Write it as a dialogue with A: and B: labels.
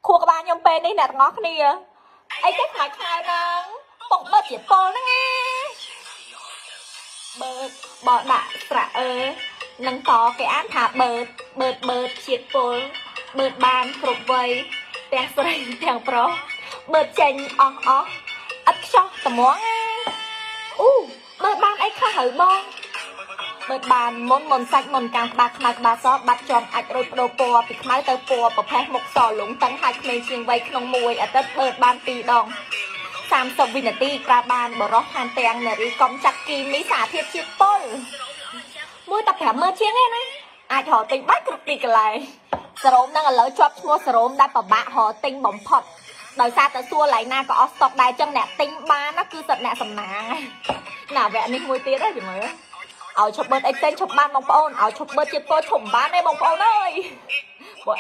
A: khua các bạn nhom pe này nè ngó cái này ấy cái phải khai năng bông bớt chỉ pol nó nghe bớt bỏ đạ sạ nâng to cái án thả bớt chiết pol bớt bàn phục vây tiếng sợi tiếng pro bớt chanh ít cho tầm món bớt bàn ấy khá hở bông bớt bàn môn sạch môn càng bạc bà xó bạc tròn ạch rồi đồ pò bị máy tơ pò bọc phép một sò lũng tấn hai khmê chiên vây không mùi ở tất bớt bàn tì đòn 30 វិនាទីក្រាបានបរោះខានទាំងនារីកុំចាក់គីមីសារធាតុជាតិពុលមួយតែ50000ជាងឯណាអាចរកទិញបានគ្រប់ទីកន្លែងសារ៉ូមនឹងឥឡូវជាប់ឈ្មោះសារ៉ូមដែលពិបាករកទិញបំផុតដោយសារតែសួរឡៃណាក៏អស់ស្តុកដែរចឹងអ្នកទិញបានណាគឺសិតអ្នកសំណាងណាវគ្គនេះមួយទៀតហ្នឹងមើលឲ្យឈប់បឺតអីផ្សេងឈប់បានបងប្អូនឲ្យឈប់បឺតជាតិពុលឈប់បានទេបងប្អូនអើយបើ